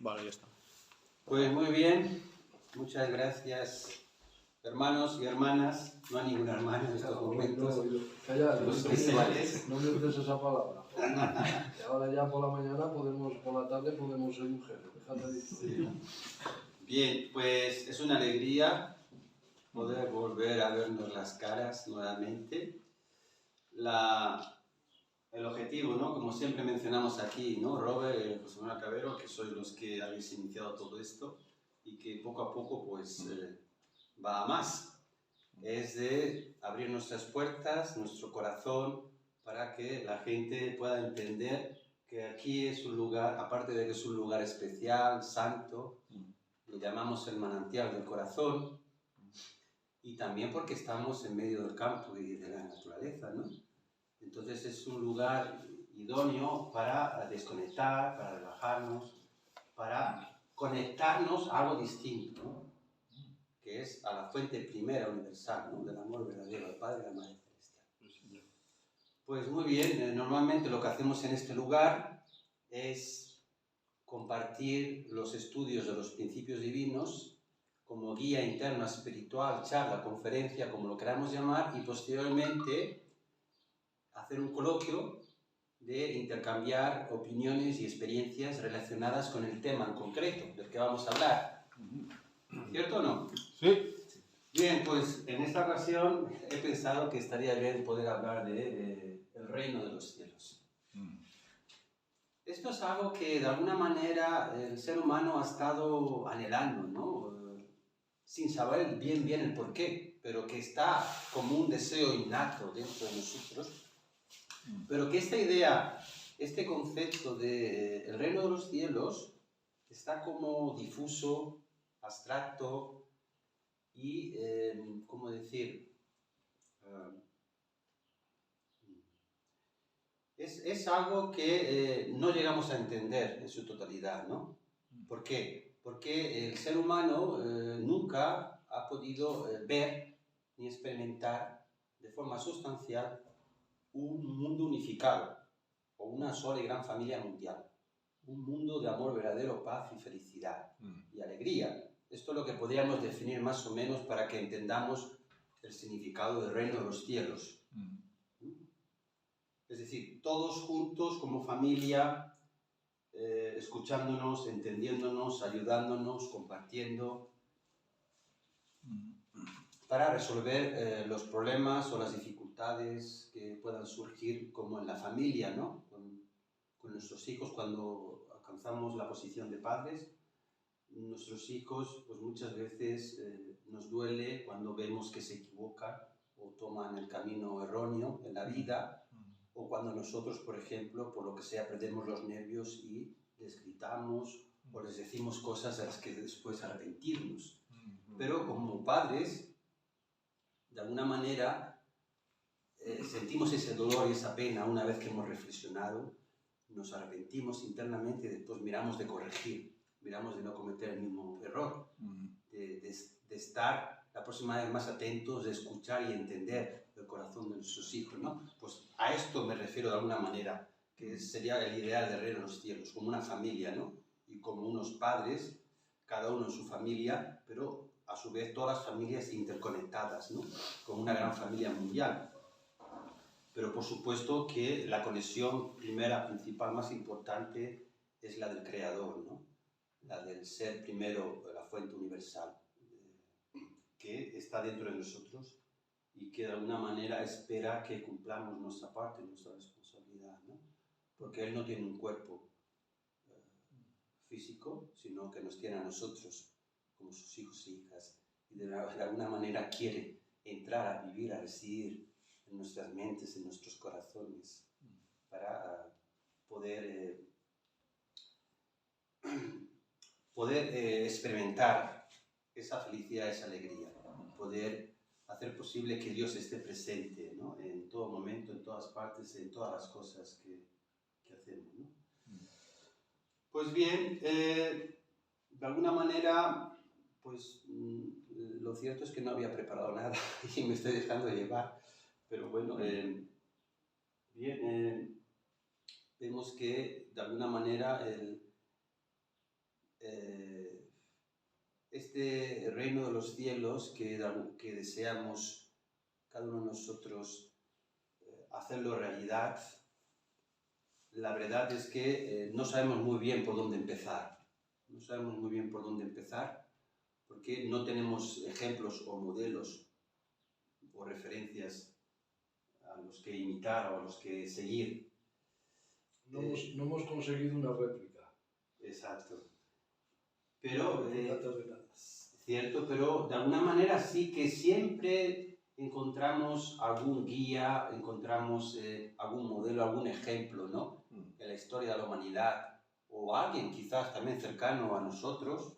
Vale, ya está. Pues muy bien, muchas gracias, hermanos y hermanas. No hay ninguna hermana en estos momentos. Calla, Los presentes. no me uses esa palabra. Y ahora ya por la mañana por la tarde podemos ser mujeres. Déjate de esto. Sí. Bien, pues es una alegría poder volver a vernos las caras nuevamente. El objetivo, ¿no? Como siempre mencionamos aquí, ¿no? Robert, José Manuel Cabero, que sois los que habéis iniciado todo esto y que poco a poco pues va a más. Es de abrir nuestras puertas, nuestro corazón, para que la gente pueda entender que aquí es un lugar, aparte de que es un lugar especial, santo, lo llamamos el manantial del corazón, y también porque estamos en medio del campo y de la naturaleza, ¿no? Entonces es un lugar idóneo para desconectar, para relajarnos, para conectarnos a algo distinto, ¿no? Que es a la fuente primera universal, ¿no? Del amor verdadero, al Padre y a la Madre Celestial. Pues muy bien, normalmente lo que hacemos en este lugar es compartir los estudios de los principios divinos como guía interna espiritual, charla, conferencia, como lo queramos llamar, y posteriormente hacer un coloquio de intercambiar opiniones y experiencias relacionadas con el tema en concreto del que vamos a hablar. ¿Cierto o no? Sí. Bien, pues en esta ocasión he pensado que estaría bien poder hablar de el reino de los cielos. Esto es algo que de alguna manera el ser humano ha estado anhelando, ¿no? Sin saber bien el porqué, pero que está como un deseo innato dentro de nosotros. Pero que esta idea, este concepto de el reino de los cielos está como difuso, abstracto y, ¿cómo decir? Es algo que no llegamos a entender en su totalidad, ¿no? ¿Por qué? Porque el ser humano nunca ha podido ver ni experimentar de forma sustancial un mundo unificado o una sola y gran familia mundial. Un mundo de amor verdadero, paz y felicidad y alegría. Esto es lo que podríamos definir más o menos para que entendamos el significado del reino de los cielos. Es decir, todos juntos como familia, escuchándonos, entendiéndonos, ayudándonos, compartiendo, para resolver los problemas o las dificultades que puedan surgir como en la familia, ¿no? Con nuestros hijos cuando alcanzamos la posición de padres. Nuestros hijos, pues muchas veces nos duele cuando vemos que se equivocan o toman el camino erróneo en la vida, o cuando nosotros, por ejemplo, por lo que sea, perdemos los nervios y les gritamos o les decimos cosas a las que después arrepentirnos. Pero como padres, de alguna manera, sentimos ese dolor y esa pena una vez que hemos reflexionado, nos arrepentimos internamente y después miramos de corregir, miramos de no cometer el mismo error, de estar la próxima vez más atentos, de escuchar y entender el corazón de nuestros hijos, ¿no? Pues a esto me refiero de alguna manera, que sería el ideal del reino de los cielos, como una familia, ¿no? Y como unos padres, cada uno en su familia, pero a su vez todas las familias interconectadas, ¿no? Como una gran familia mundial. Pero por supuesto que la conexión primera, principal, más importante es la del Creador, ¿no? La del ser primero, la fuente universal, que está dentro de nosotros y que de alguna manera espera que cumplamos nuestra parte, nuestra responsabilidad, ¿no? Porque Él no tiene un cuerpo físico, sino que nos tiene a nosotros como sus hijos e hijas y de alguna manera quiere entrar a vivir, a residir en nuestras mentes, en nuestros corazones, para poder experimentar esa felicidad, esa alegría, poder hacer posible que Dios esté presente, ¿no? En todo momento, en todas partes, en todas las cosas que hacemos, ¿no? Pues bien, de alguna manera, pues lo cierto es que no había preparado nada y me estoy dejando llevar, pero bueno, bien, vemos que de alguna manera este reino de los cielos que deseamos cada uno de nosotros hacerlo realidad, la verdad es que no sabemos muy bien por dónde empezar. No sabemos muy bien por dónde empezar porque no tenemos ejemplos o modelos o referencias a los que imitar o a los que seguir. No hemos conseguido una réplica. Exacto. Pero, Terrenal. cierto, pero de alguna manera sí que siempre encontramos algún guía, encontramos algún modelo, algún ejemplo, ¿no? En la historia de la humanidad, o alguien quizás también cercano a nosotros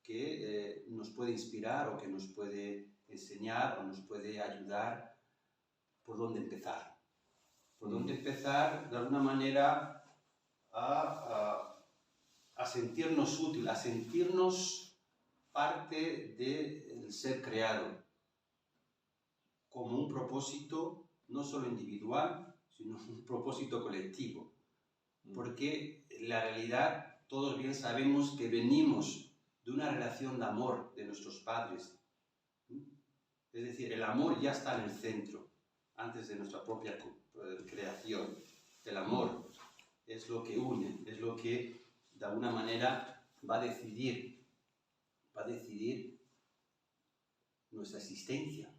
que nos puede inspirar o que nos puede enseñar o nos puede ayudar por dónde empezar. Por dónde empezar, de alguna manera, a sentirnos útil, a sentirnos parte del ser creado, como un propósito no solo individual, sino un propósito colectivo. Porque la realidad, todos bien sabemos que venimos de una relación de amor de nuestros padres. Es decir, el amor ya está en el centro, antes de nuestra propia creación. El amor es lo que une, es lo que de alguna manera va a decidir nuestra existencia.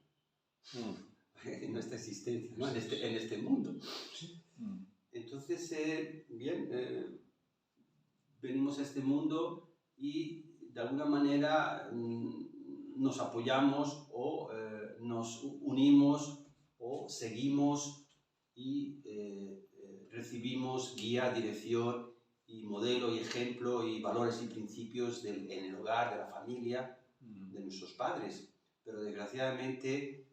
Nuestra existencia, ¿no? en este mundo. Entonces, venimos a este mundo y de alguna manera nos apoyamos o nos unimos o seguimos y recibimos guía, dirección y modelo y ejemplo y valores y principios en el hogar, de la familia, de nuestros padres. Pero desgraciadamente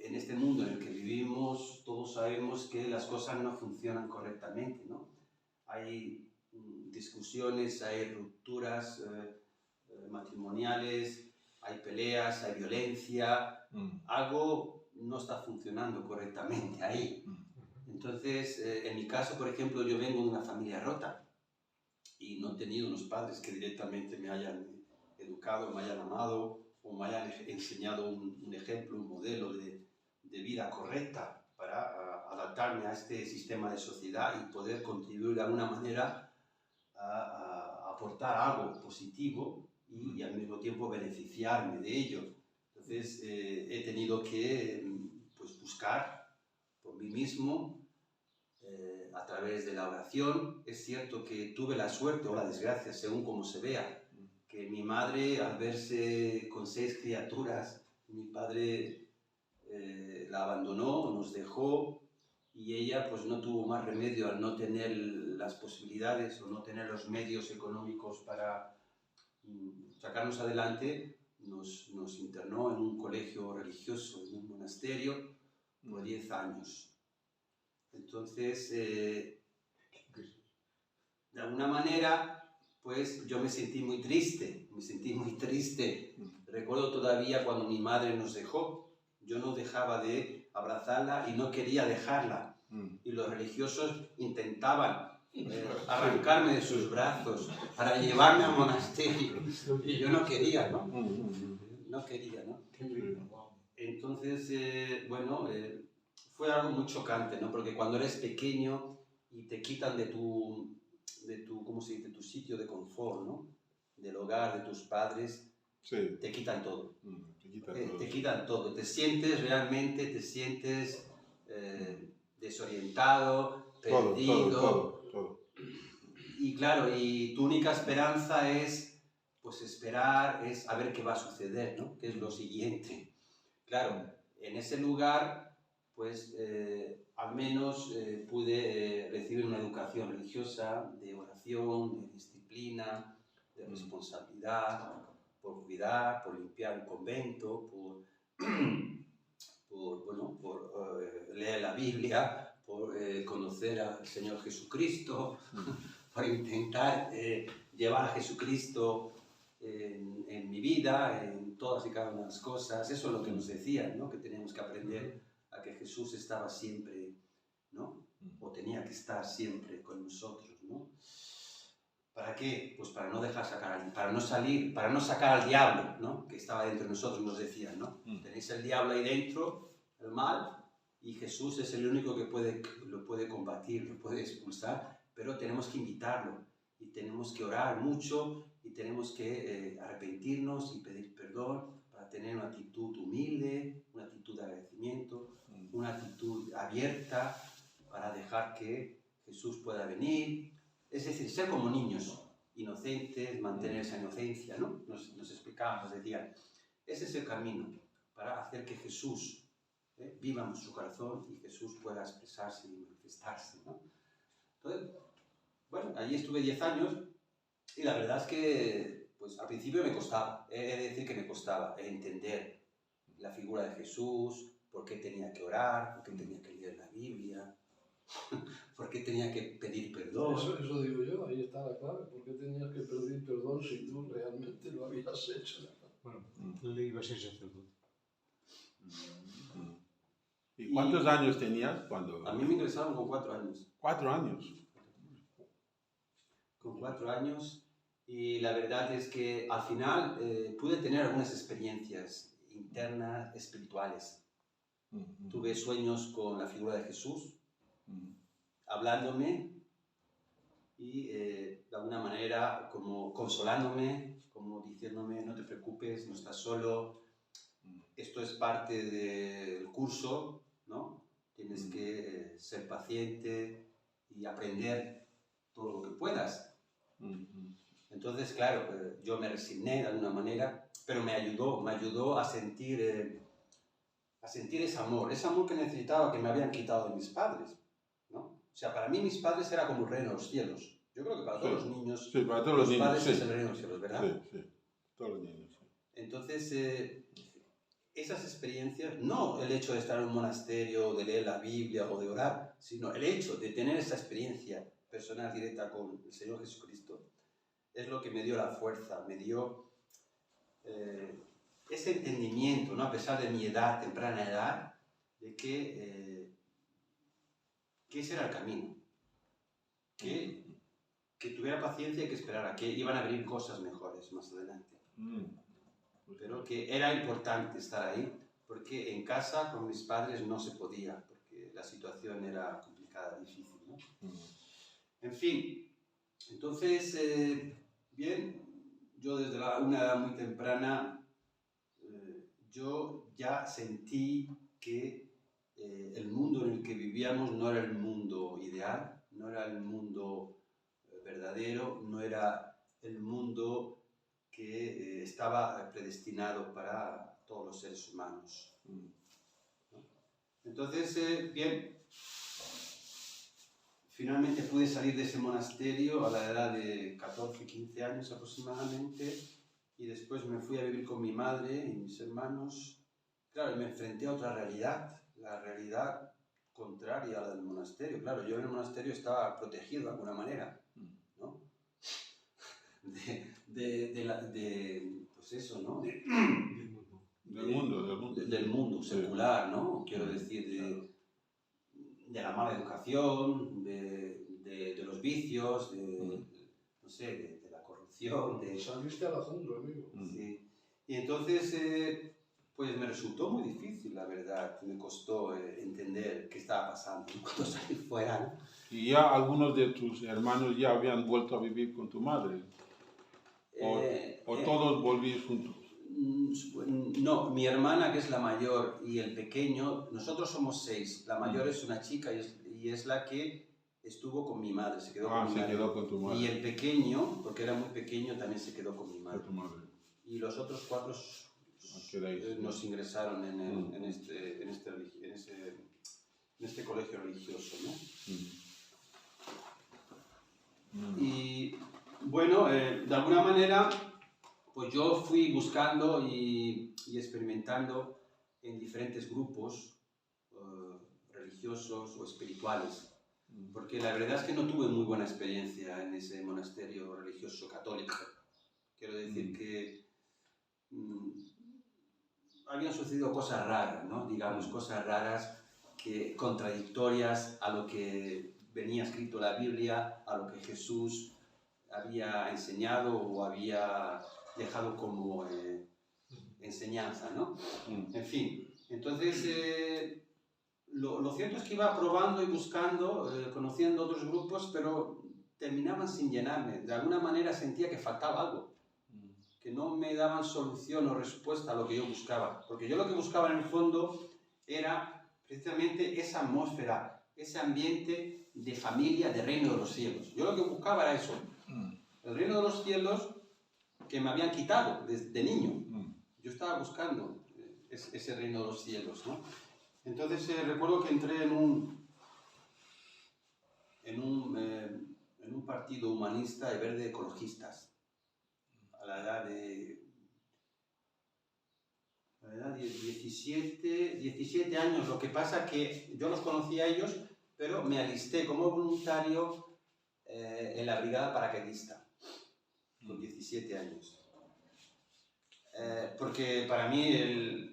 en este mundo en el que vivimos todos sabemos que las cosas no funcionan correctamente, ¿no? Hay discusiones, hay rupturas matrimoniales, hay peleas, hay violencia, algo no está funcionando correctamente ahí. Entonces, en mi caso, por ejemplo, yo vengo de una familia rota y no he tenido unos padres que directamente me hayan educado, me hayan amado o me hayan enseñado un ejemplo, un modelo de vida correcta para adaptarme a este sistema de sociedad y poder contribuir de alguna manera a aportar algo positivo y al mismo tiempo beneficiarme de ello. Entonces he tenido que pues, buscar por mí mismo a través de la oración. Es cierto que tuve la suerte o la desgracia, según como se vea, que mi madre, al verse con 6 criaturas, mi padre la abandonó, nos dejó, y ella pues no tuvo más remedio al no tener las posibilidades o no tener los medios económicos para sacarnos adelante, nos internó en un colegio religioso, en un monasterio, por 10 años. Entonces, de alguna manera, pues yo me sentí muy triste. Recuerdo todavía cuando mi madre nos dejó, yo no dejaba de abrazarla y no quería dejarla. Y los religiosos intentaban arrancarme de sus brazos para llevarme al monasterio. Y yo no quería, ¿no? No quería, ¿no? Entonces, bueno, fue algo muy chocante, ¿no? Porque cuando eres pequeño y te quitan de tu ¿cómo se dice? De tu sitio de confort, ¿no? Del hogar, de tus padres, sí. Te quitan todo. Te quitan todo. Te sientes realmente, desorientado, perdido. Todo. Y claro, y tu única esperanza es, pues esperar, es a ver qué va a suceder, ¿no? ¿Qué es lo siguiente? Claro, en ese lugar, pues al menos pude recibir una educación religiosa, de oración, de disciplina, de responsabilidad, por cuidar, por limpiar el convento, por leer la Biblia, por conocer al Señor Jesucristo, por intentar llevar a Jesucristo en mi vida, en todas y cada una de las cosas. Eso es lo que nos decían, ¿no? Que teníamos que aprender a que Jesús estaba siempre, ¿no? O tenía que estar siempre con nosotros, ¿no? ¿Para qué? Pues para no dejar sacar, para no sacar al diablo, ¿no? Que estaba dentro de nosotros, nos decían, ¿no? Tenéis el diablo ahí dentro, el mal, y Jesús es el único que lo puede combatir, lo puede expulsar, pero tenemos que invitarlo, y tenemos que orar mucho, y tenemos que arrepentirnos y pedir perdón para tener una actitud humilde, una actitud de agradecimiento, una actitud abierta para dejar que Jesús pueda venir. Es decir, ser como niños, inocentes, mantener esa inocencia, ¿no? Nos explicaban, nos decían, ese es el camino para hacer que Jesús viva en nuestro corazón y Jesús pueda expresarse y manifestarse, ¿no? Entonces, bueno, allí estuve 10 años y la verdad es que, pues al principio me costaba, he de decir que me costaba entender la figura de Jesús, por qué tenía que orar, por qué tenía que leer la Biblia, por qué tenía que pedir perdón. Eso digo yo, ahí está la clave. ¿Por qué tenías que pedir perdón si tú realmente lo habías hecho? Bueno, le iba a ser sacerdote. ¿Y cuántos años tenías cuando...? A mí me ingresaron con 4 años. 4 años. Con 4 años, y la verdad es que al final pude tener algunas experiencias internas espirituales. Tuve sueños con la figura de Jesús, hablándome y de alguna manera como consolándome, como diciéndome no te preocupes, no estás solo, esto es parte del curso, ¿no? Tienes que ser paciente y aprender todo lo que puedas. Entonces, claro, yo me resigné de alguna manera, pero me ayudó a sentir ese amor que necesitaba, que me habían quitado de mis padres, ¿no? O sea, para mí mis padres era como el reino de los cielos. Yo creo que para todos los niños, sí, para todos los niños, padres sí. es el reino de los cielos, ¿verdad? Sí, todos los niños. Sí. Entonces, esas experiencias, no el hecho de estar en un monasterio, de leer la Biblia o de orar, sino el hecho de tener esa experiencia personal directa con el Señor Jesucristo, es lo que me dio la fuerza, me dio ese entendimiento, ¿no? A pesar de mi edad, temprana edad, de que ese era el camino, que tuviera paciencia y que esperara, que iban a venir cosas mejores más adelante. Pero que era importante estar ahí, porque en casa con mis padres no se podía, porque la situación era complicada, difícil, ¿no? En fin, entonces, bien, yo desde una edad muy temprana, yo ya sentí que el mundo en el que vivíamos no era el mundo ideal, no era el mundo verdadero, no era el mundo que estaba predestinado para todos los seres humanos, ¿no? Entonces, bien, finalmente pude salir de ese monasterio a la edad de 14, 15 años aproximadamente, y después me fui a vivir con mi madre y mis hermanos. Claro, me enfrenté a otra realidad, la realidad contraria a la del monasterio. Claro, yo en el monasterio estaba protegido de alguna manera, ¿no? Pues eso, ¿no? Del mundo secular, ¿no? Quiero decir, de la mala educación, de los vicios, no sé, de la corrupción. Saliste a la jungla, amigo. Sí. Y entonces, pues me resultó muy difícil, la verdad. Me costó entender qué estaba pasando cuando salí fuera, ¿no? ¿Y ya algunos de tus hermanos ya habían vuelto a vivir con tu madre? ¿O todos volvís juntos? No, mi hermana, que es la mayor, y el pequeño, nosotros somos 6. La mayor es una chica y es la que estuvo con mi madre, se quedó con mi madre. Quedó con tu madre. Y el pequeño, porque era muy pequeño, también se quedó con mi madre. Con tu madre. Y los otros 4 nos ingresaron en este colegio religioso, ¿no? Y bueno, de alguna manera, pues yo fui buscando y experimentando en diferentes grupos religiosos o espirituales, porque la verdad es que no tuve muy buena experiencia en ese monasterio religioso católico. Quiero decir que habían sucedido cosas raras, ¿no? Digamos, cosas raras contradictorias a lo que venía escrito en la Biblia, a lo que Jesús había enseñado o había dejado como enseñanza, ¿no? En fin, entonces lo cierto es que iba probando y buscando, conociendo otros grupos, pero terminaban sin llenarme. De alguna manera sentía que faltaba algo, que no me daban solución o respuesta a lo que yo buscaba. Porque yo lo que buscaba en el fondo era precisamente esa atmósfera, ese ambiente de familia, de reino de los cielos. Yo lo que buscaba era eso, el reino de los cielos que me habían quitado desde niño. Yo estaba buscando ese reino de los cielos, ¿no? Entonces recuerdo que entré en un partido humanista y verde ecologistas a la edad de 17 años. Lo que pasa que yo los conocía a ellos, pero me alisté como voluntario en la brigada paracaidista con 17 años. Porque para mí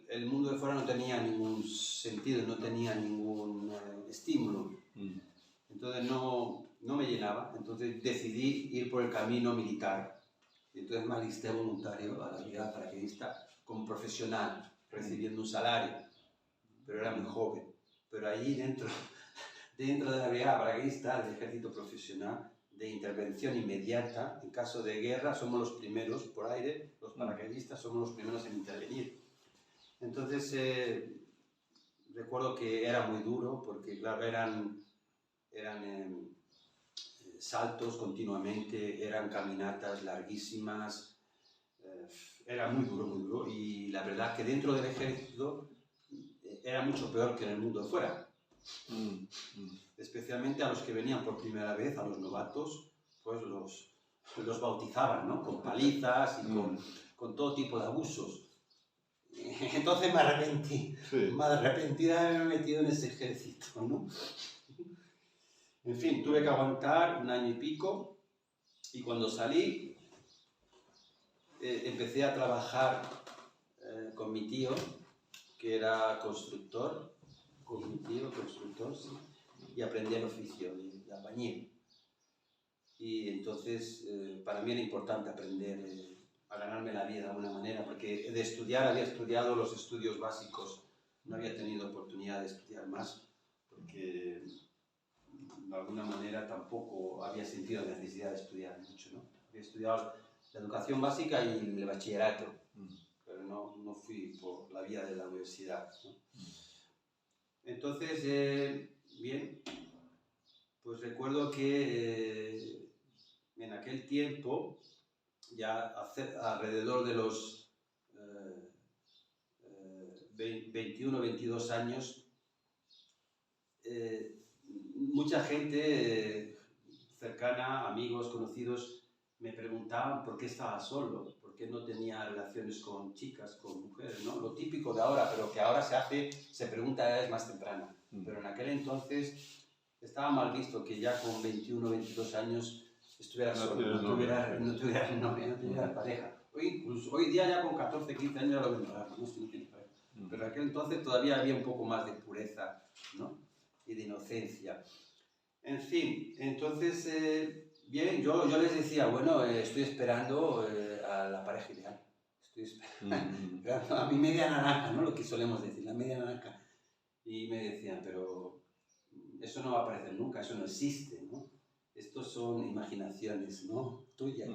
el mundo de fuera no tenía ningún sentido, no tenía ningún estímulo. Entonces no me llenaba. Entonces decidí ir por el camino militar. Y entonces me alisté voluntario a la brigada paracaidista como profesional, recibiendo un salario. Pero era muy joven. Pero allí dentro de la brigada paracaidista, del ejército profesional, de intervención inmediata, en caso de guerra, somos los primeros por aire, los paracaidistas somos los primeros en intervenir. Entonces, recuerdo que era muy duro, porque claro, eran saltos continuamente, eran caminatas larguísimas, era muy duro, y la verdad que dentro del ejército era mucho peor que en el mundo de fuera. Especialmente a los que venían por primera vez, a los novatos, pues los bautizaban, ¿no? Con palizas y con todo tipo de abusos. Entonces me arrepentí, me arrepentí de haberme metido en ese ejército, ¿no? En fin, tuve que aguantar 1 año y pico, y cuando salí empecé a trabajar con mi tío, que era constructor, sí, y aprendí el oficio de albañil. Y entonces para mí era importante aprender a ganarme la vida de alguna manera, porque de estudiar había estudiado los estudios básicos, no había tenido oportunidad de estudiar más, porque de alguna manera tampoco había sentido la necesidad de estudiar mucho, ¿no? Había estudiado la educación básica y el bachillerato, pero no fui por la vía de la universidad, ¿no? Entonces, bien, pues recuerdo que en aquel tiempo, ya alrededor de los 21 22 años, mucha gente cercana, amigos, conocidos, me preguntaban por qué estaba solo, por qué no tenía relaciones con chicas, con mujeres, ¿no? Lo típico de ahora, pero que ahora se pregunta a edades más tempranas. Pero en aquel entonces estaba mal visto que ya con 21 22 años estuviera solo, no tuviera novia, no tuviera pareja. Hoy día ya con 14, 15 años ya lo ven raro, ¿no? Si no tiene pareja. Pero en aquel entonces todavía había un poco más de pureza, ¿no? Y de inocencia. En fin, entonces, bien, yo les decía, bueno, estoy esperando a la pareja ideal. Estoy esperando a mi media naranja, ¿no? Lo que solemos decir, la media naranja. Y me decían, pero eso no va a aparecer nunca, eso no existe, ¿no? Estos son imaginaciones, ¿no? Tuyas.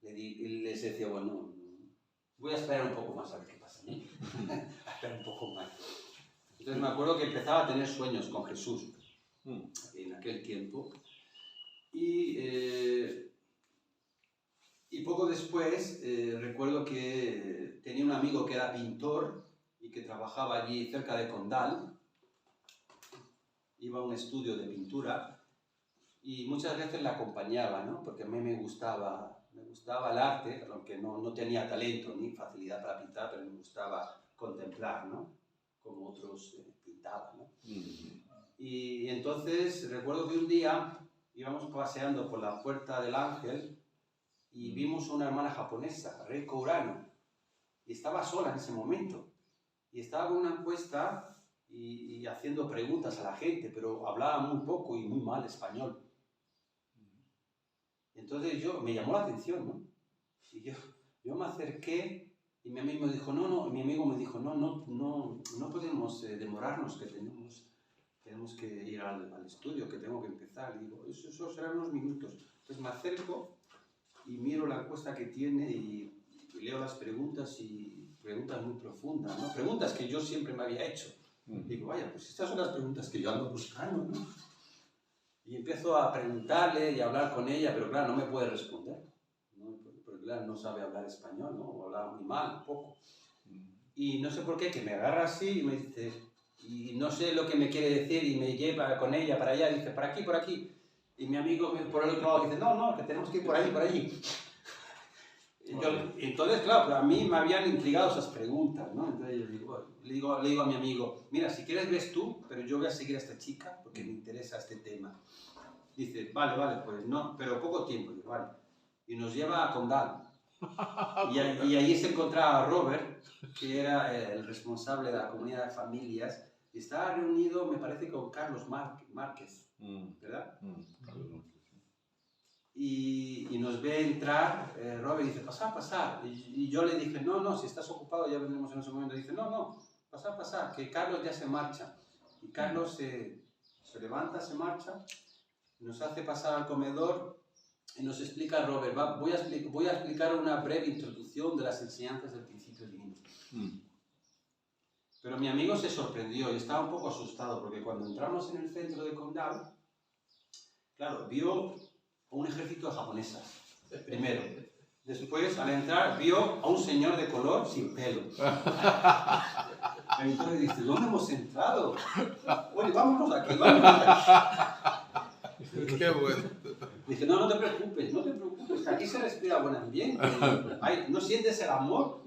Y les decía, bueno, voy a esperar un poco más a ver qué pasa, ¿no? A esperar un poco más. Entonces me acuerdo que empezaba a tener sueños con Jesús en aquel tiempo. Y poco después recuerdo que tenía un amigo que era pintor y que trabajaba allí cerca de Condal. Iba a un estudio de pintura y muchas veces la acompañaba, ¿no? Porque a mí me gustaba el arte, aunque no tenía talento ni facilidad para pintar, pero me gustaba contemplar, ¿no? Como otros pintaban, ¿no? Y entonces recuerdo que un día íbamos paseando por la Puerta del Ángel y vimos a una hermana japonesa, Reiko Urano, y estaba sola en ese momento. Y estaba con una encuesta y haciendo preguntas a la gente, pero hablaba muy poco y muy mal español. Entonces me llamó la atención, ¿no? Y yo me acerqué y mi amigo me dijo, no podemos demorarnos, que tenemos que ir al estudio, que tengo que empezar. Y digo, eso serán unos minutos. Entonces me acerco y miro la encuesta que tiene y leo las preguntas y preguntas muy profundas, ¿no? Preguntas que yo siempre me había hecho. Digo, vaya, pues estas son las preguntas que yo ando buscando, ¿no? Y empiezo a preguntarle y a hablar con ella, pero claro, no me puede responder, ¿no? Porque claro, no sabe hablar español, ¿no? O habla muy mal, un poco. Y no sé por qué, que me agarra así y me dice, y no sé lo que me quiere decir y me lleva con ella para allá, dice, por aquí, por aquí. Y mi amigo por el otro lado dice, no, que tenemos que ir por ahí, por allí. Entonces, claro, a mí me habían intrigado esas preguntas, ¿no? Entonces yo le digo a mi amigo, mira, si quieres ves tú, pero yo voy a seguir a esta chica porque me interesa este tema. Dice, vale, pues no, pero poco tiempo. Digo, vale. Y nos lleva a Condal. Y allí se encontraba a Robert, que era el responsable de la comunidad de familias, y estaba reunido, me parece, con Carlos Márquez, ¿verdad? Y nos ve entrar, Robert dice, pasar. Y yo le dije, no, si estás ocupado ya vendremos en ese momento. Dice, no, pasar, que Carlos ya se marcha. Y Carlos se levanta, se marcha, nos hace pasar al comedor y nos explica Robert, voy a explicar una breve introducción de las enseñanzas del principio divino. Pero mi amigo se sorprendió y estaba un poco asustado porque cuando entramos en el centro de Condal, claro, vio un ejército de japonesas, primero. Después, al entrar, vio a un señor de color sin pelo. Entonces dice, ¿dónde hemos entrado? Oye, vámonos aquí. Qué bueno. Dice, no te preocupes, que aquí se respira buen ambiente. ¿No sientes el amor?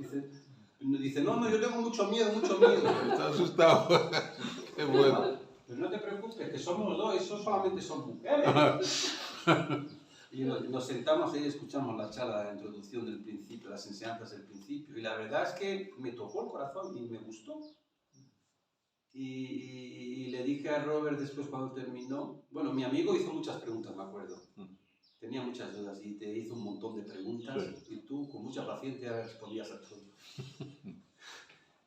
Dice, no, yo tengo mucho miedo. Está asustado. Qué bueno. Pero no te preocupes, que somos dos, eso solamente son mujeres. Y nos sentamos ahí y escuchamos la charla de la introducción del principio, las enseñanzas del principio. Y la verdad es que me tocó el corazón y me gustó. Y le dije a Robert después cuando terminó, bueno, mi amigo hizo muchas preguntas, me acuerdo. Tenía muchas dudas y te hizo un montón de preguntas y tú con mucha paciencia respondías a todo.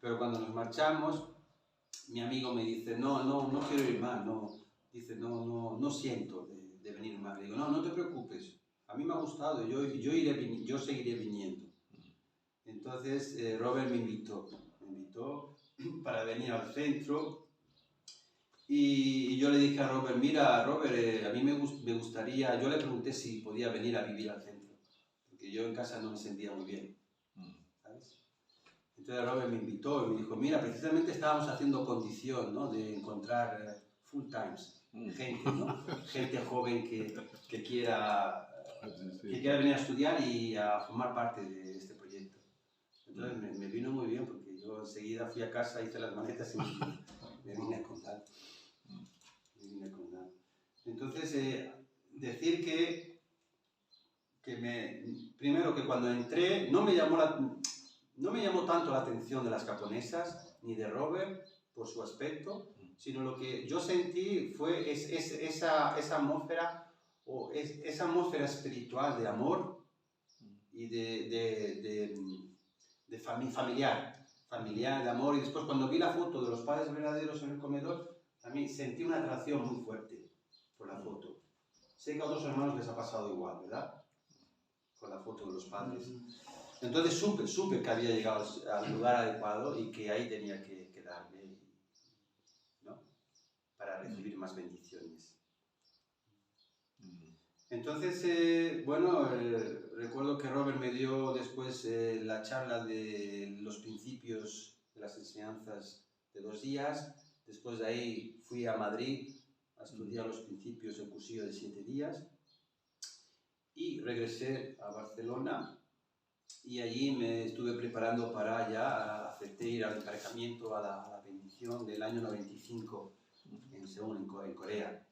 Pero cuando nos marchamos, mi amigo me dice, no quiero ir más, dice, no siento de venir más. Le digo, no te preocupes, a mí me ha gustado, yo seguiré viniendo. Entonces Robert me invitó para venir al centro y yo le dije a Robert, mira Robert, a mí me gustaría, yo le pregunté si podía venir a vivir al centro, porque yo en casa no me sentía muy bien, ¿sabes? Entonces Robert me invitó y me dijo, mira, precisamente estábamos haciendo condición, ¿no?, de encontrar full times, gente, ¿no? Gente joven que quiera venir a estudiar y a formar parte de este proyecto. Entonces me vino muy bien porque yo enseguida fui a casa, hice las maletas y me vine a Condal. Entonces, decir que primero que cuando entré no me llamó tanto la atención de las japonesas ni de Robert por su aspecto, sino lo que yo sentí fue esa atmósfera o esa atmósfera espiritual de amor y de familiar, de amor. Y después cuando vi la foto de los padres verdaderos en el comedor, también sentí una atracción muy fuerte por la foto. Sé que a otros hermanos les ha pasado igual, ¿verdad? Con la foto de los padres. Entonces supe que había llegado al lugar adecuado y que ahí tenía que quedarme, ¿no?, para recibir más bendiciones. Entonces, recuerdo que Robert me dio después la charla de los principios de las enseñanzas de 2 días. Después de ahí fui a Madrid a estudiar los principios del cursillo de 7 días y regresé a Barcelona y allí me estuve preparando para ya acepté ir al emparejamiento a la bendición del año 95 en Seúl, en Corea.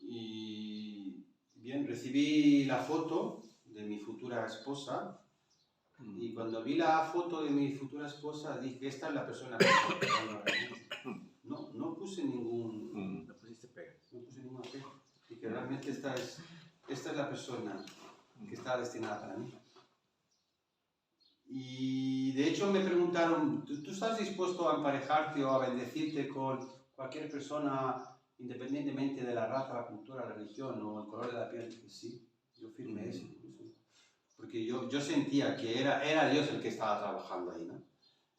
Y bien, recibí la foto de mi futura esposa y cuando vi la foto de mi futura esposa dije, esta es la persona que estoy esperando realmente. No puse ningún... No pusiste pega. No puse ninguna pega. Y que realmente esta es esta es la persona que está destinada para mí. Y de hecho me preguntaron, ¿tú estás dispuesto a emparejarte o a bendecirte con cualquier persona independientemente de la raza, la cultura, la religión o el color de la piel? Que sí, yo firmé eso. Porque yo sentía que era Dios el que estaba trabajando ahí, ¿no?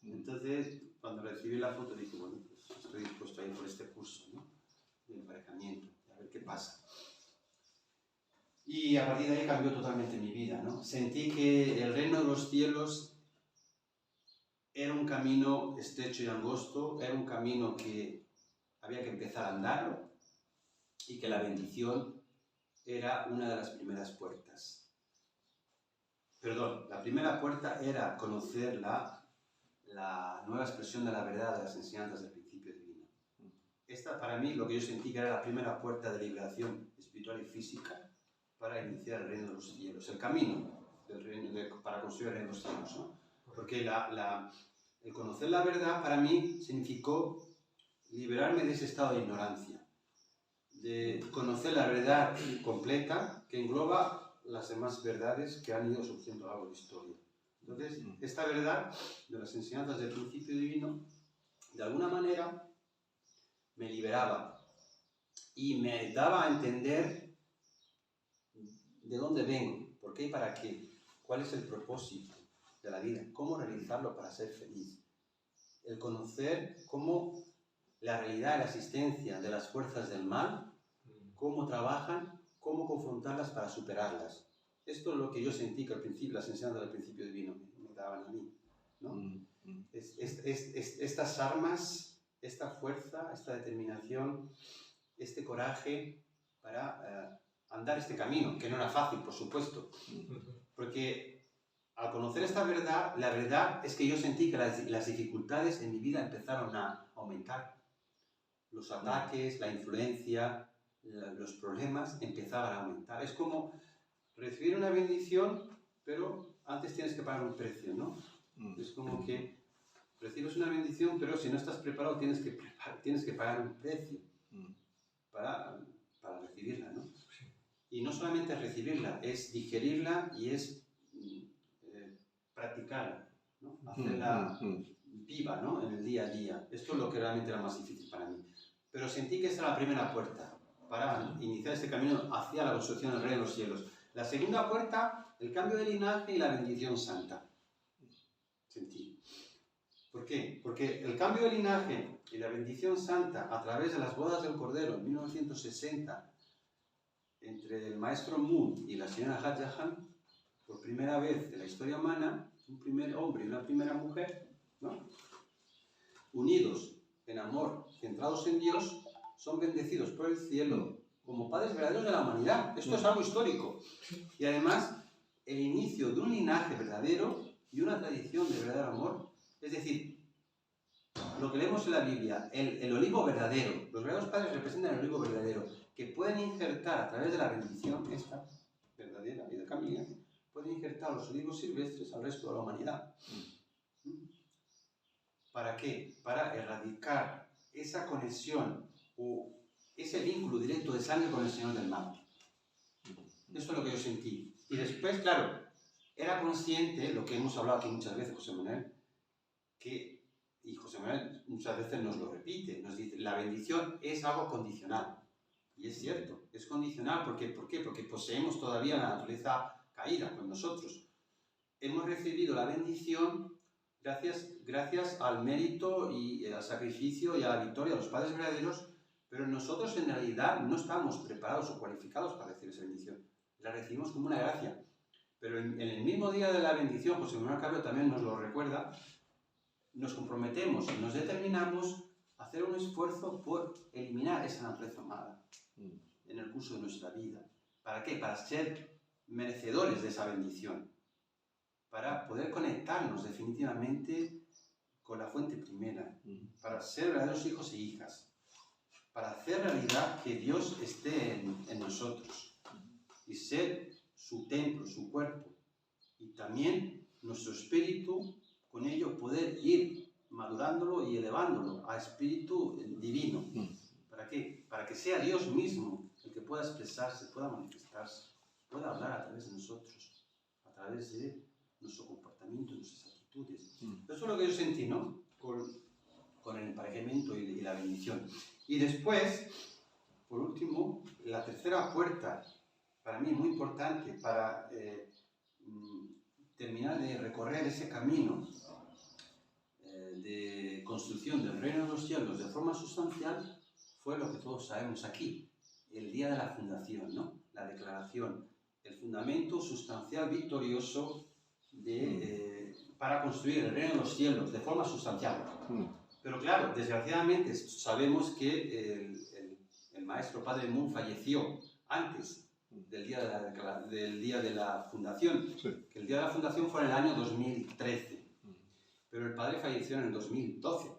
Entonces, cuando recibí la foto dije, bueno, pues estoy dispuesto a ir por este curso, ¿no? De emparejamiento, a ver qué pasa. Y a partir de ahí cambió totalmente mi vida, ¿no? Sentí que el reino de los cielos era un camino estrecho y angosto, era un camino que había que empezar a andarlo y que la bendición era una de las primeras puertas. Perdón, la primera puerta era conocer la nueva expresión de la verdad de las enseñanzas del principio divino. Esta, para mí, lo que yo sentí que era la primera puerta de liberación espiritual y física para iniciar el reino de los cielos, el camino para construir el reino de los cielos, ¿no? Porque el conocer la verdad para mí significó liberarme de ese estado de ignorancia, de conocer la verdad completa que engloba las demás verdades que han ido surgiendo a lo largo de la historia. Entonces, esta verdad de las enseñanzas del principio divino, de alguna manera, me liberaba y me daba a entender de dónde vengo, por qué y para qué, cuál es el propósito de la vida, cómo realizarlo para ser feliz. El conocer cómo la realidad y la existencia de las fuerzas del mal, cómo trabajan, cómo confrontarlas para superarlas. Esto es lo que yo sentí que al principio, las enseñanzas del principio divino me daban a mí, ¿no? Estas armas, esta fuerza, esta determinación, este coraje para andar este camino, que no era fácil, por supuesto, porque al conocer esta verdad, la verdad es que yo sentí que las dificultades en mi vida empezaron a aumentar. Los ataques, la influencia, los problemas empezaban a aumentar. Es como recibir una bendición, pero antes tienes que pagar un precio, ¿no? Es como que recibes una bendición, pero si no estás preparado tienes que pagar un precio para recibirla, ¿no? Y no solamente recibirla, es digerirla y es practicarla, ¿no? Hacerla viva, ¿no? En el día a día. Esto es lo que realmente era más difícil para mí. Pero sentí que esta era la primera puerta para iniciar este camino hacia la construcción del reino de los cielos. La segunda puerta, el cambio de linaje y la bendición santa. Sentí. ¿Por qué? Porque el cambio de linaje y la bendición santa a través de las bodas del Cordero en 1960 entre el maestro Moon y la señora Hadjahan, por primera vez en la historia humana, un primer hombre y una primera mujer, ¿no? Unidos en amor, centrados en Dios, son bendecidos por el cielo como padres verdaderos de la humanidad. Esto es algo histórico. Y además, el inicio de un linaje verdadero y una tradición de verdadero amor. Es decir, lo que leemos en la Biblia, el olivo verdadero, los verdaderos padres representan el olivo verdadero, que pueden injertar a través de la bendición esta verdadera y del camino, pueden injertar los olivos silvestres al resto de la humanidad. ¿Para qué? Para erradicar esa conexión o ese vínculo directo de sangre con el Señor del mal. Esto es lo que yo sentí. Y después, claro, era consciente, lo que hemos hablado aquí muchas veces, José Manuel, y José Manuel muchas veces nos lo repite, nos dice, la bendición es algo condicional. Y es cierto, es condicional. ¿Por qué? Porque poseemos todavía la naturaleza caída con nosotros. Hemos recibido la bendición gracias al mérito y al sacrificio y a la victoria de los padres verdaderos, pero nosotros en realidad no estamos preparados o cualificados para recibir esa bendición. La recibimos como una gracia. Pero en el mismo día de la bendición, José Manuel Carlos también nos lo recuerda, nos comprometemos y nos determinamos a hacer un esfuerzo por eliminar esa naturaleza mala en el curso de nuestra vida. ¿Para qué? Para ser merecedores de esa bendición. Para poder conectarnos definitivamente con la fuente primera. Para ser verdaderos hijos e hijas. Para hacer realidad que Dios esté en nosotros. Y ser su templo, su cuerpo. Y también nuestro espíritu, con ello poder ir madurándolo y elevándolo a espíritu divino. ¿Para qué? Para que sea Dios mismo el que pueda expresarse, pueda manifestarse. pueda hablar a través de nosotros, a través de nuestro comportamiento, nuestras actitudes. Eso es lo que yo sentí, ¿no? Con el emparejamiento y la bendición. Y después, por último, la tercera puerta, para mí muy importante, para terminar de recorrer ese camino de construcción del reino de los cielos de forma sustancial, fue lo que todos sabemos aquí, el día de la fundación, ¿no? La declaración, el fundamento sustancial victorioso para construir el reino de los cielos de forma sustancial. Pero claro, desgraciadamente sabemos que el maestro Padre Moon falleció antes del día de la fundación, Sí. que el día de la fundación fue en el año 2013, pero el Padre falleció en el 2012.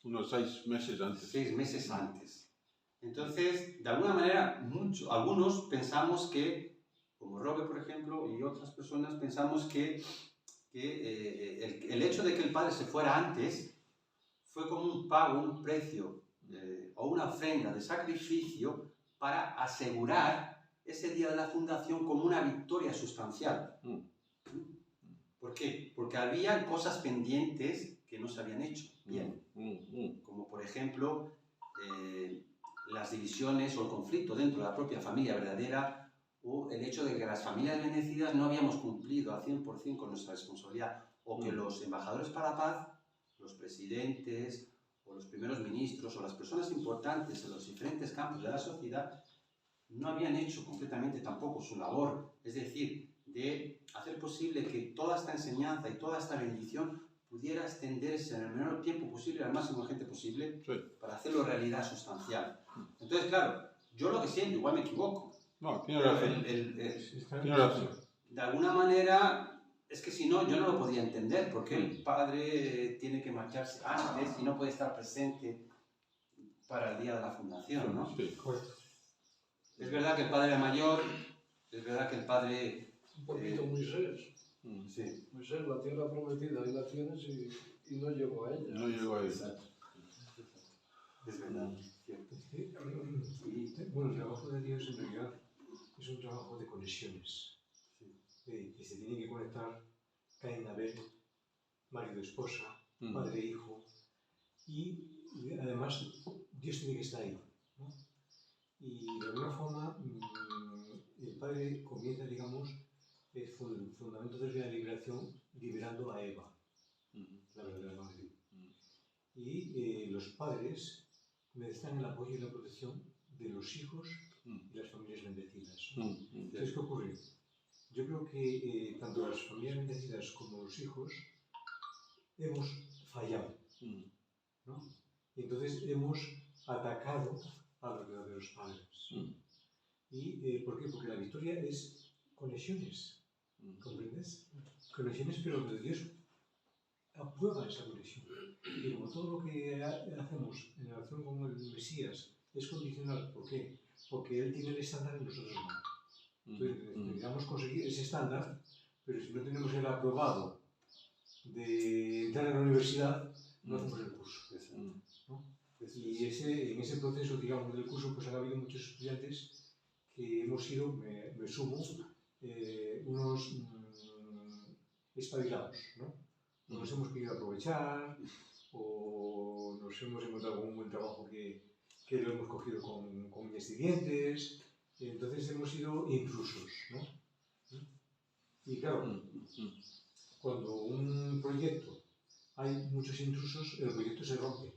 Unos 6 meses antes. 6 meses antes. Entonces, de alguna manera, algunos pensamos que, como Robert, por ejemplo, y otras personas, pensamos que el hecho de que el Padre se fuera antes fue como un pago, un precio o una ofrenda de sacrificio para asegurar ese día de la fundación como una victoria sustancial. ¿Por qué? Porque había cosas pendientes que no se habían hecho bien. Como por ejemplo, las divisiones o el conflicto dentro de la propia familia verdadera, o el hecho de que las familias bendecidas no habíamos cumplido al 100% con nuestra responsabilidad, o que los embajadores para la paz, los presidentes, o los primeros ministros, o las personas importantes en los diferentes campos de la sociedad, no habían hecho completamente tampoco su labor, es decir, de hacer posible que toda esta enseñanza y toda esta bendición pudiera extenderse en el menor tiempo posible al máximo de gente posible, Sí. para hacerlo realidad sustancial. Entonces, claro, yo lo que siento, igual me equivoco, No, tiene pero razón. Tiene razón. de alguna manera, es que si no, yo no lo podía entender, porque el padre tiene que marcharse antes y no puede estar presente para el día de la fundación, ¿no? Sí. Es verdad que el padre era mayor, es verdad que el padre... Un poquito Moisés. Sí. Moisés, la tierra prometida, ahí la tienes y no llegó a ella. No llegó a eso. Exacto. Es verdad, cierto. Bueno, el trabajo de Dios en realidad es un trabajo de conexiones, que se tienen que conectar Caín, Abel, marido-esposa, padre-hijo, y además Dios tiene que estar ahí, ¿no? Y de alguna forma el Padre comienza, digamos, el fundamento de la liberación liberando a Eva, la verdadera madre. Y los padres necesitan el apoyo y la protección de los hijos y las familias bendecidas. Entonces, ¿qué ocurre? Yo creo que tanto las familias bendecidas como los hijos hemos fallado, ¿no? Y entonces hemos atacado a los verdaderos padres. ¿Y por qué? Porque la victoria es conexiones, ¿comprendes? Conexiones, pero que Dios aprueba esa conexión. Y como todo lo que hacemos en relación con el Mesías es condicional, ¿por qué? Porque Él tiene el estándar y nosotros no. Entonces necesitamos conseguir ese estándar, pero si no tenemos el aprobado de entrar a la universidad, no hacemos el curso, ¿no? Y en ese proceso, digamos, del curso, pues han habido muchos estudiantes que hemos sido, me sumo, unos espabilados, ¿no? Nos hemos querido aprovechar o nos hemos encontrado con un buen trabajo que lo hemos cogido con uñas y dientes, entonces hemos sido intrusos, ¿no? Y claro, cuando un proyecto hay muchos intrusos, el proyecto se rompe.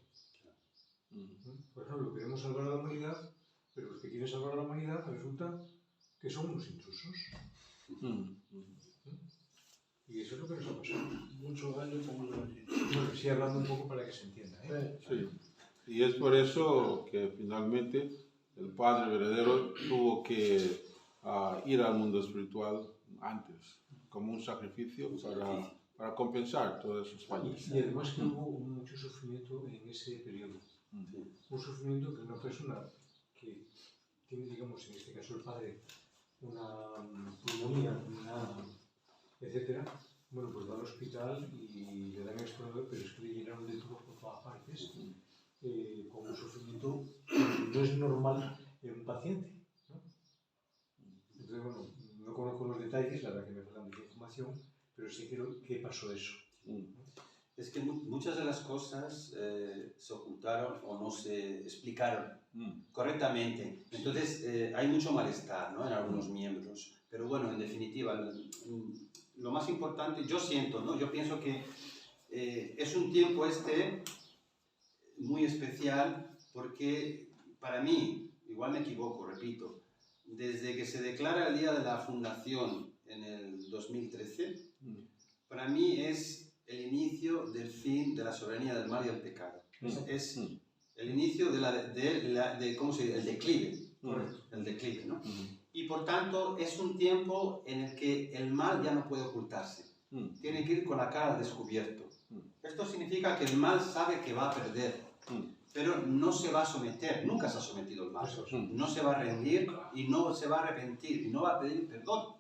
Por ejemplo, queremos salvar a la humanidad, pero los que quieren salvar a la humanidad resulta que son unos intrusos. Y eso es lo que nos ha pasado. Mucho gallo con un gallito. Bueno, sí, hablando un poco para que se entienda, ¿eh? Sí. Y es por eso que finalmente el Padre verdadero tuvo que ir al mundo espiritual antes, como un sacrificio para compensar todas sus fallas. Y además que hubo mucho sufrimiento en ese periodo. Un sufrimiento que una persona que tiene, digamos, en este caso el padre, una pulmonía, etcétera, bueno, pues va al hospital y le dan explorador, pero es que le llenaron de tubos por todas partes, con un sufrimiento que no es normal en un paciente, ¿no? Entonces, bueno, conozco los detalles, la verdad que me falta mucha información, pero sí quiero qué pasó eso. Es que muchas de las cosas se ocultaron o no se explicaron correctamente. Entonces hay mucho malestar, ¿no?, en algunos miembros. Pero bueno, en definitiva, lo más importante, yo siento, ¿no?, yo pienso que es un tiempo muy especial porque para mí, igual me equivoco, repito, desde que se declara el Día de la Fundación en el 2013, para mí es el inicio del fin de la soberanía del mal y del pecado. Es el inicio de ¿cómo se dice?, el declive. El declive, ¿no? Y por tanto es un tiempo en el que el mal ya no puede ocultarse. Tiene que ir con la cara al descubierto. Esto significa que el mal sabe que va a perder, pero no se va a someter, nunca se ha sometido el mal. No se va a rendir y no se va a arrepentir y no va a pedir perdón.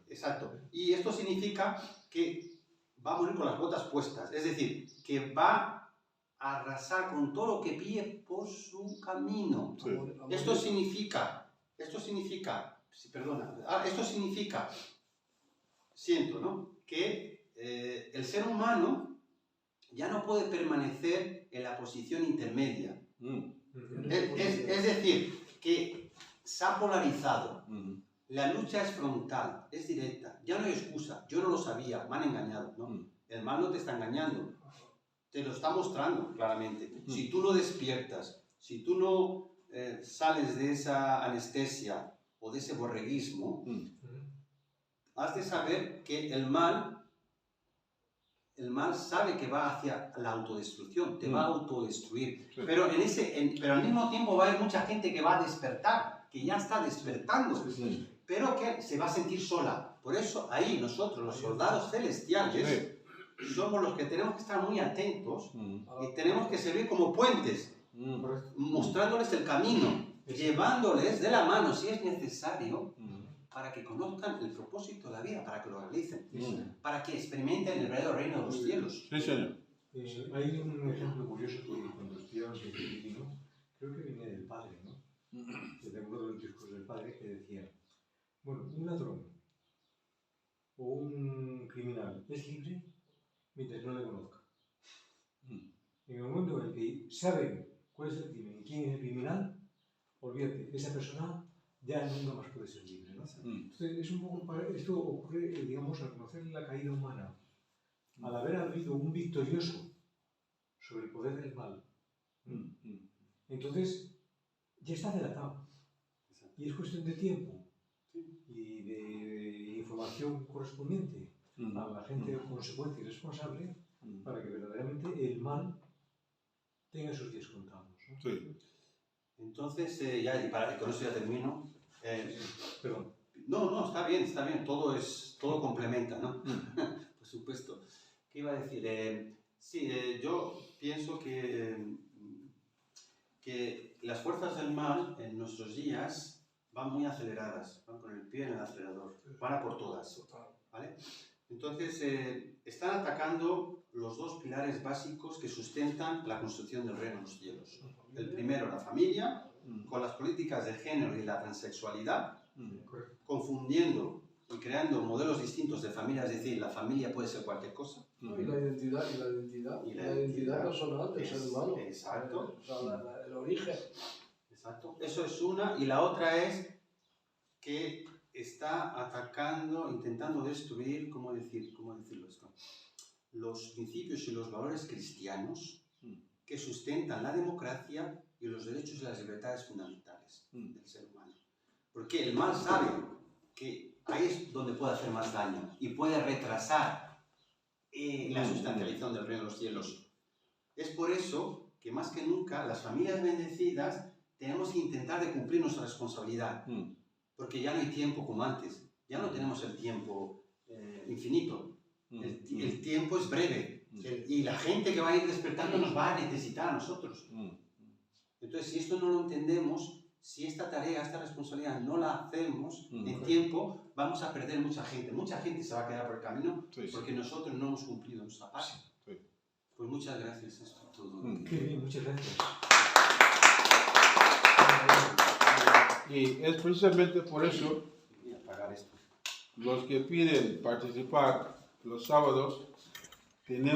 Exacto. Y esto significa que va a morir con las botas puestas, es decir, que va a arrasar con todo lo que pille por su camino. Sí. Esto significa, siento, ¿no?, que el ser humano ya no puede permanecer en la posición intermedia. Es decir, que se ha polarizado. La lucha es frontal, es directa. Ya no hay excusa. Yo no lo sabía, me han engañado, ¿no? El mal no te está engañando. Te lo está mostrando claramente. Si tú no despiertas, si tú no sales de esa anestesia o de ese borreguismo, has de saber que el mal sabe que va hacia la autodestrucción, te va a autodestruir. Sí. Pero al mismo tiempo va a haber mucha gente que va a despertar, que ya está despertando, pero que se va a sentir sola. Por eso ahí nosotros, los soldados celestiales, somos los que tenemos que estar muy atentos y tenemos que servir como puentes, mostrándoles el camino, llevándoles de la mano si es necesario, para que conozcan el propósito de la vida, para que lo realicen, para que experimenten el verdadero reino de los cielos. Sí, señor. Hay un ejemplo curioso que cuando estudiamos el divino, creo que viene del Padre, ¿no? Yo tengo uno de los discursos del Padre que decía, bueno, un ladrón o un criminal es libre mientras no le conozca. En el momento en el que saben cuál es el crimen y quién es el criminal, olvídate, esa persona ya nunca más puede ser libre, ¿no? Entonces, es un poco, esto ocurre, digamos, al conocer la caída humana, al haber habido un victorioso sobre el poder del mal. Entonces, ya está delatado. Y es cuestión de tiempo y de información correspondiente a la gente consecuente y responsable para que verdaderamente el mal tenga sus días contados, ¿no? Sí. Entonces, con eso ya termino. Perdón. No, está bien, todo complementa, ¿no? Por supuesto. ¿Qué iba a decir? Yo pienso que las fuerzas del mal en nuestros días van muy aceleradas, van con el pie en el acelerador, van a por todas, ¿vale? Entonces, están atacando los dos pilares básicos que sustentan la construcción del reino de los cielos. El primero, la familia, con las políticas de género y la transexualidad, confundiendo y creando modelos distintos de familia, es decir, la familia puede ser cualquier cosa. Y la identidad personal del ser humano. Exacto. O sea, el origen. Exacto. Eso es una. Y la otra es que está atacando, intentando destruir, ¿cómo decirlo esto? Los principios y los valores cristianos que sustentan la democracia y los derechos y las libertades fundamentales del ser humano. Porque el mal sabe que ahí es donde puede hacer más daño y puede retrasar la sustancialización del reino de los cielos. Es por eso que más que nunca las familias bendecidas tenemos que intentar de cumplir nuestra responsabilidad. Porque ya no hay tiempo como antes. Ya no tenemos el tiempo infinito. El tiempo es breve. Y la gente que va a ir despertando nos va a necesitar a nosotros. Entonces, si esto no lo entendemos, si esta tarea, esta responsabilidad no la hacemos en tiempo, vamos a perder mucha gente. Mucha gente se va a quedar por el camino porque nosotros no hemos cumplido nuestra parte. Pues muchas gracias. Esto es todo. Qué bien, muchas gracias. Y es precisamente por eso Y apagar esto. los que piden participar los sábados tenemos